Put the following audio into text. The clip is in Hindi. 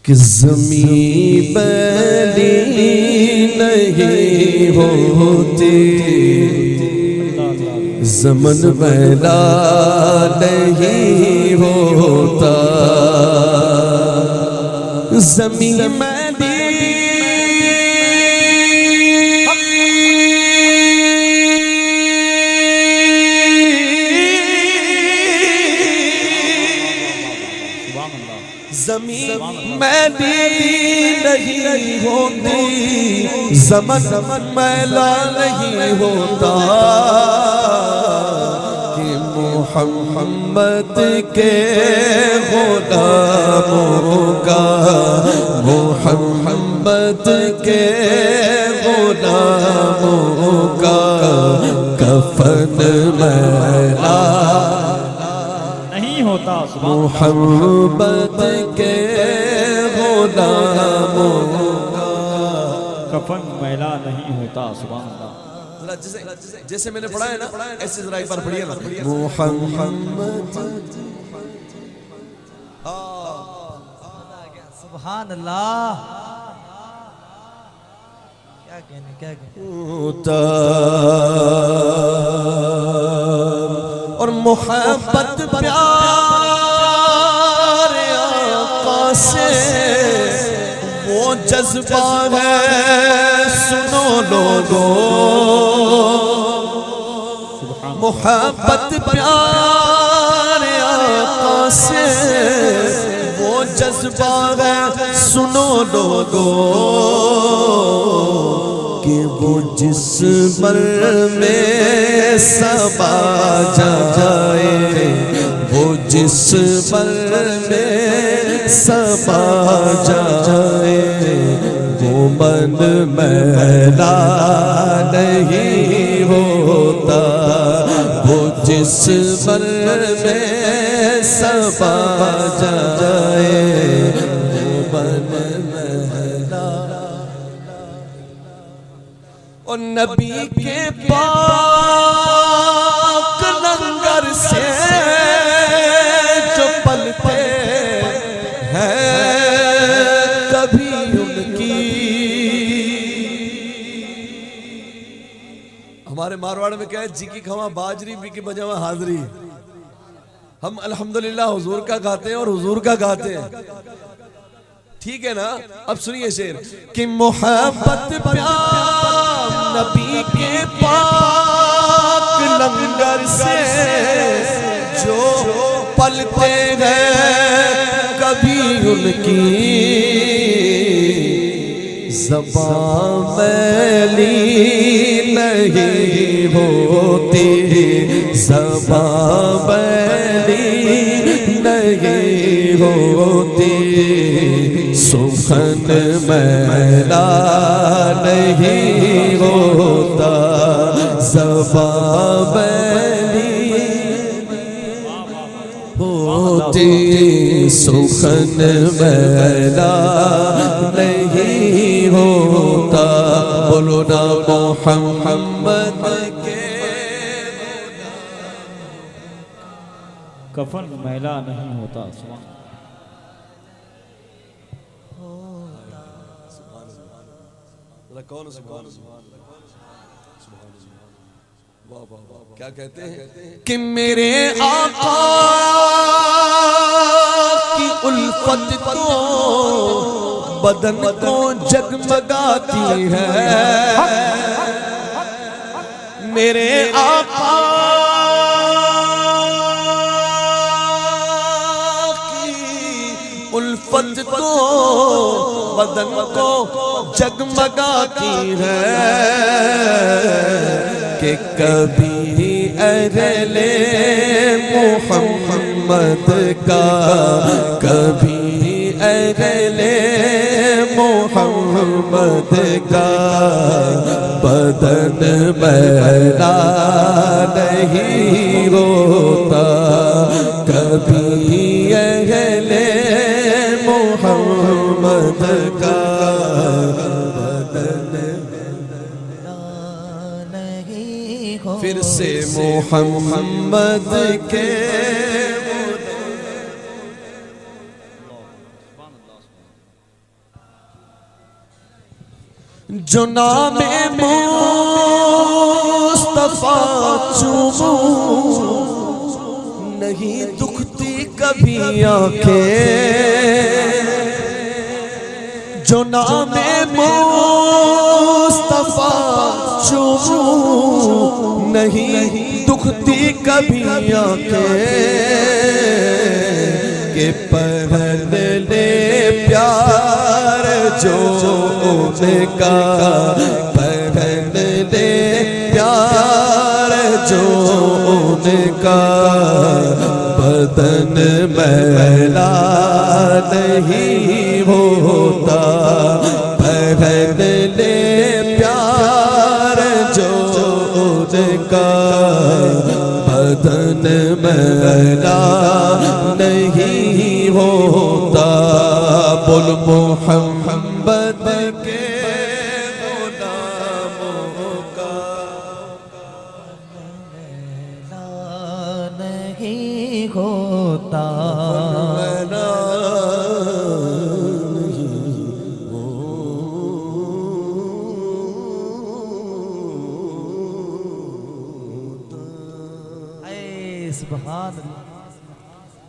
कि ज़मीं बनी नहीं होती, ज़मन मैला नहीं होता। ज़मीं मैली ज़मीं मैली नहीं होती, ज़मन मैला नहीं होता। कि मोहम्मद के गुलामों का, मोहम्मद के गुलामों का कफन मैला नहीं होता। मोहम्मद के गुलामों का कफन मैला नहीं होता। सुभान अल्लाह। जैसे जैसे मैंने पढ़ा है ना, ऐसे जरा एक बार पढ़िए ना। मोहम्मद सुभान अल्लाह। क्या कहने क्या कहने। और मोहब्बत प्यार आका से वो जज्बा है, सुनो लोगों। मोहब्बत प्यार आका से वो जज्बा है, सुनो लोगों। कि वो जिस मर में सबा जाए, वो जिस मर में सबा जाए, वो मन मैला नहीं होता। वो जिस मर में सबा जाए, वो मन मैला। और नबी के पाक लंगर से जो पलते हैं कभी उनकी। हमारे मारवाड़ में क्या है, जी की खवा बाजरी, बी की बजावा हाजरी। हम अल्हम्दुलिल्लाह हुजूर का गाते हैं और हुजूर का गाते हैं, ठीक है ना। अब सुनिए शेर कि मोहब्बत प्यार नबी के पाक लंगर से जो पलते हैं कभी उनकी ज़बान मैली नहीं होती, ज़बान मैली नहीं होती। सुखन मैला नहीं होता, ज़बान मैली होती। सुखन मैला नहीं होता। बोलो ना मोहम्मद के कफन मैला नहीं होता। सुभान कौन क्या कहते हैं कि मेरे आका की उल्फत तो बदन को जगमगाती है। मेरे आका की उल्फत तो बदन को जगमगाती है। कि कभी अरले मोहम्मद का, कभी अरले मोहम्मद का बदन मैला नहीं होता। कभी अरले मोहम्मद का फिर से मोहम्मद के जो नामे मुस्तफा चूमूं नहीं दुखती कभी आंखें। जो नामे मुस्तफा चूमूं नहीं दुखती कभी आंखें। के पहन ले प्यार जो उनका, पहन ले प्यार जो उनका। बदन मैला नहीं होता, पहन ले प्यार जो उनका। बदन मैला नहीं होता। बोल मोहम्मद के गुलामों का मैला नहीं होता। मैला ऐ सुभान अल्लाह।